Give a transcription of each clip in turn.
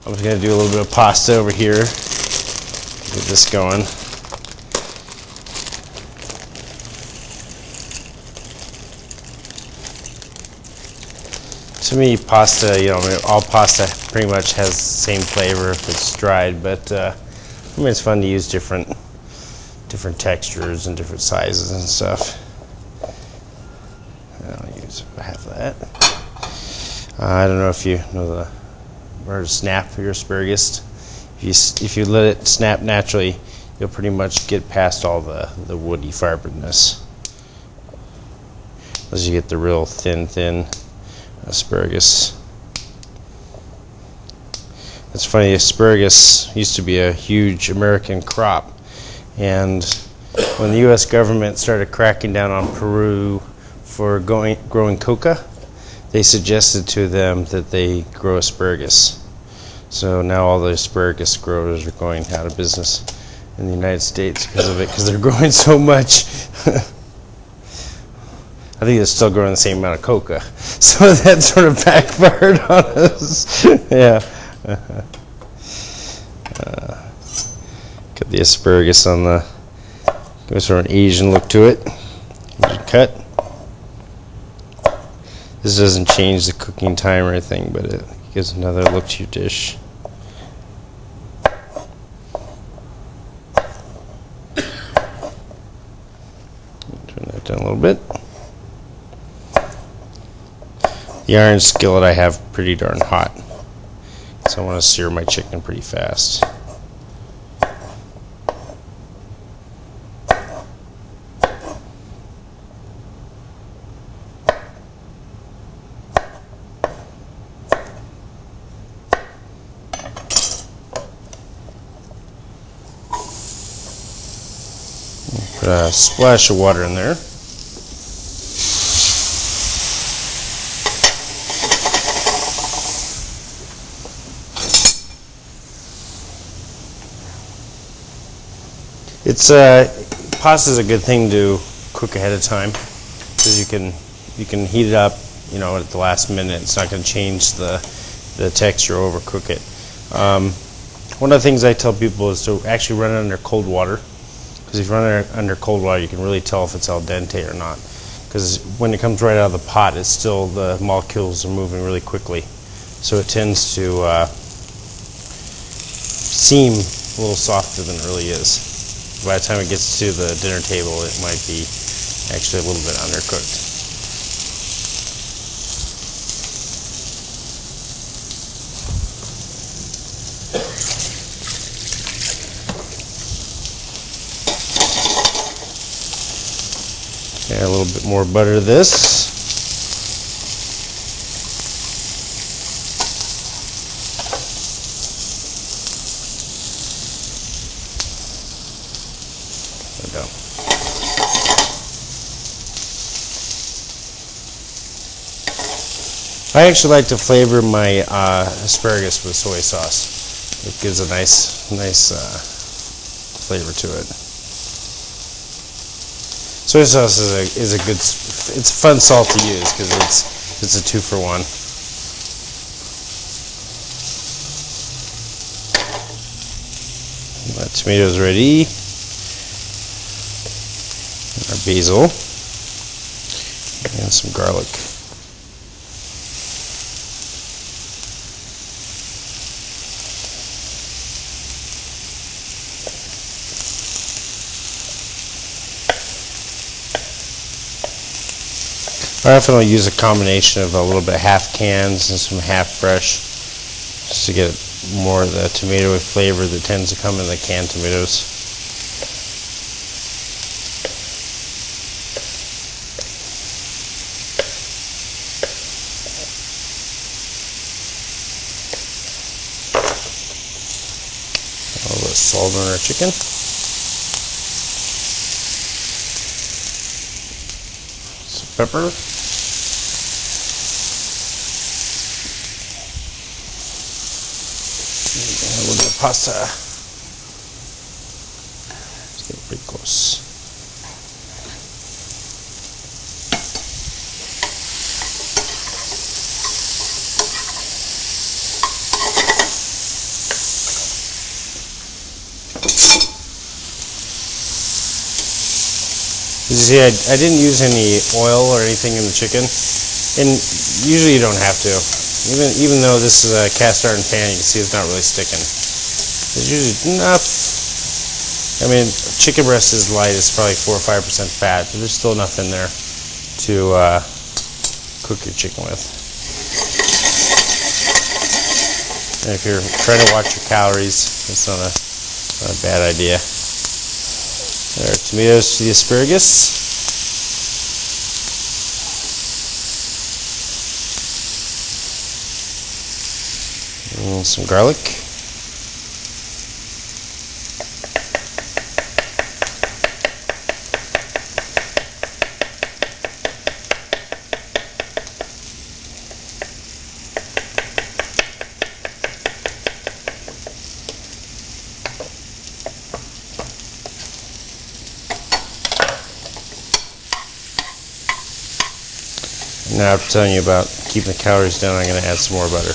I'm just going to do a little bit of pasta over here. Get this going. To me, pasta, you know, I mean, all pasta pretty much has the same flavor if it's dried, but I mean, it's fun to use different textures and different sizes and stuff. I'll use half of that. I don't know if you know or snap your asparagus. If you let it snap naturally, you'll pretty much get past all the woody fiberness. As you get the real thin asparagus. It's funny, asparagus used to be a huge American crop, and when the U.S. government started cracking down on Peru for growing coca, they suggested to them that they grow asparagus. So now all the asparagus growers are going out of business in the United States because of it, because they're growing so much. I think they're still growing the same amount of coca, so that sort of backfired on us. Yeah. Got the asparagus on the, goes for an Asian look to it. Cut. This doesn't change the cooking time or anything, but it gives another look to your dish. Turn that down a little bit. The iron skillet I have pretty darn hot, so I want to sear my chicken pretty fast. Put a splash of water in there. Pasta is a good thing to cook ahead of time because you can heat it up, you know, at the last minute. It's not going to change the texture or overcook it. One of the things I tell people is to actually run it under cold water, because if you run it under cold water, you can really tell if it's al dente or not. Because when it comes right out of the pot, it's still, the molecules are moving really quickly, so it tends to seem a little softer than it really is. By the time it gets to the dinner table, it might be actually a little bit undercooked. Add a little bit more butter to this. There we go. I actually like to flavor my asparagus with soy sauce. It gives a nice flavor to it. Soy sauce is a good, it's a fun salt to use because it's a 2-for-1. My tomatoes ready. Our basil and some garlic. I often will use a combination of a little bit of half cans and some half fresh, just to get more of the tomato flavor that tends to come in the canned tomatoes. A little bit of salt on our chicken. Some pepper. A little bit of pasta. Let's get pretty close. see, I didn't use any oil or anything in the chicken, and usually you don't have to. Even though this is a cast iron pan, you can see it's not really sticking. There's usually enough. I mean, chicken breast is light. It's probably 4 or 5% fat, but there's still enough in there to cook your chicken with. And if you're trying to watch your calories, it's not a bad idea. There are tomatoes to the asparagus. And some garlic. Now after telling you about keeping the calories down, I'm going to add some more butter.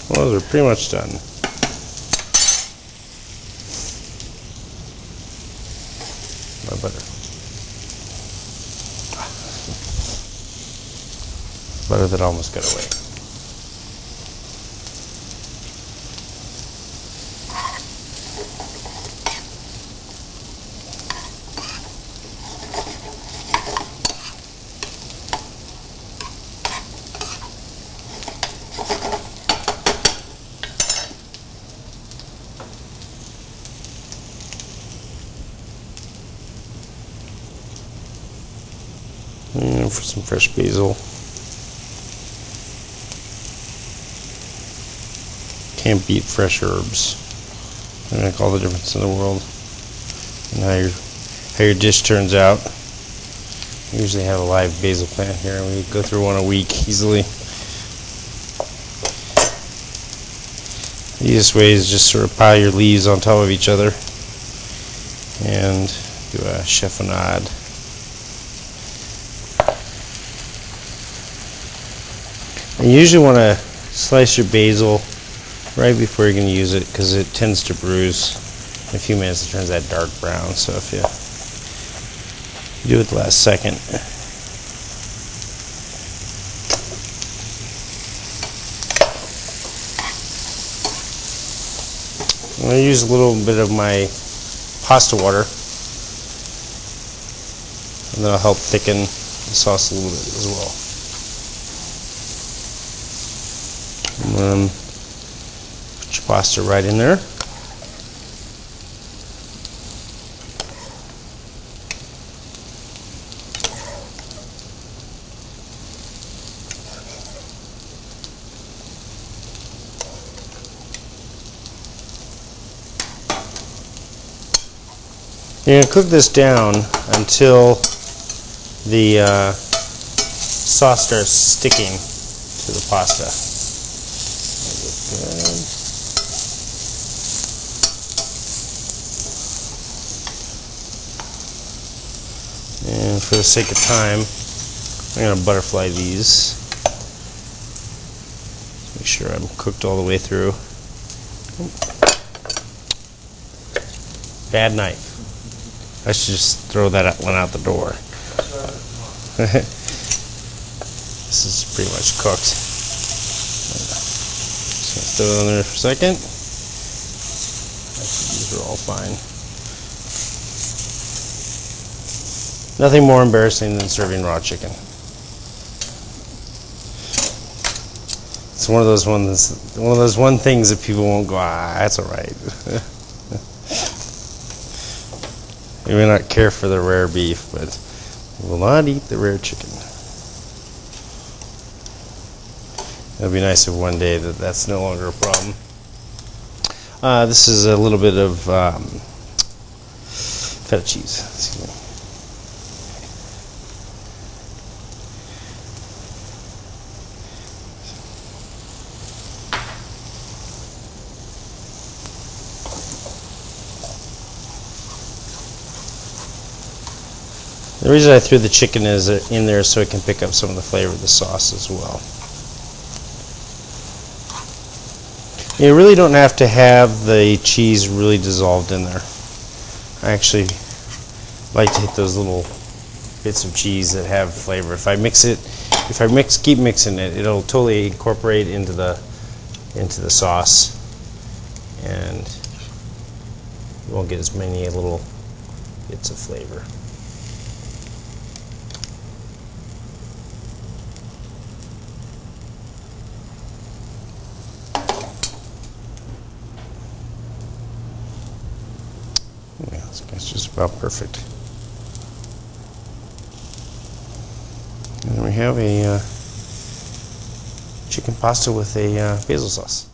Well, those are pretty much done. My butter. Butter that almost got away. And for some fresh basil. Can't beat fresh herbs. They make all the difference in the world. And how your dish turns out. We usually have a live basil plant here, and we go through one a week easily. The easiest way is just sort of pile your leaves on top of each other and do a chiffonade. You usually want to slice your basil right before you're going to use it, because it tends to bruise. In a few minutes it turns that dark brown, so if you do it the last second. I'm going to use a little bit of my pasta water, and that'll help thicken the sauce a little bit as well. And then put your pasta right in there. You're going to cook this down until the sauce starts sticking to the pasta. Good. And for the sake of time, I'm going to butterfly these. Make sure I'm cooked all the way through. Bad knife. I should just throw that one out the door. This is pretty much cooked. Just throw it on there for a second. These are all fine. Nothing more embarrassing than serving raw chicken. It's one of those one things that people won't go, that's all right. You may not care for the rare beef, but you will not eat the rare chicken. It'll be nice if one day that's no longer a problem. This is a little bit of feta cheese. Excuse me. The reason I threw the chicken in there so it can pick up some of the flavor of the sauce as well. You really don't have to have the cheese really dissolved in there. I actually like to hit those little bits of cheese that have flavor. If I keep mixing it, it'll totally incorporate into the sauce, and you won't get as many little bits of flavor. Yeah, that's just about perfect. And then we have a chicken pasta with a basil sauce.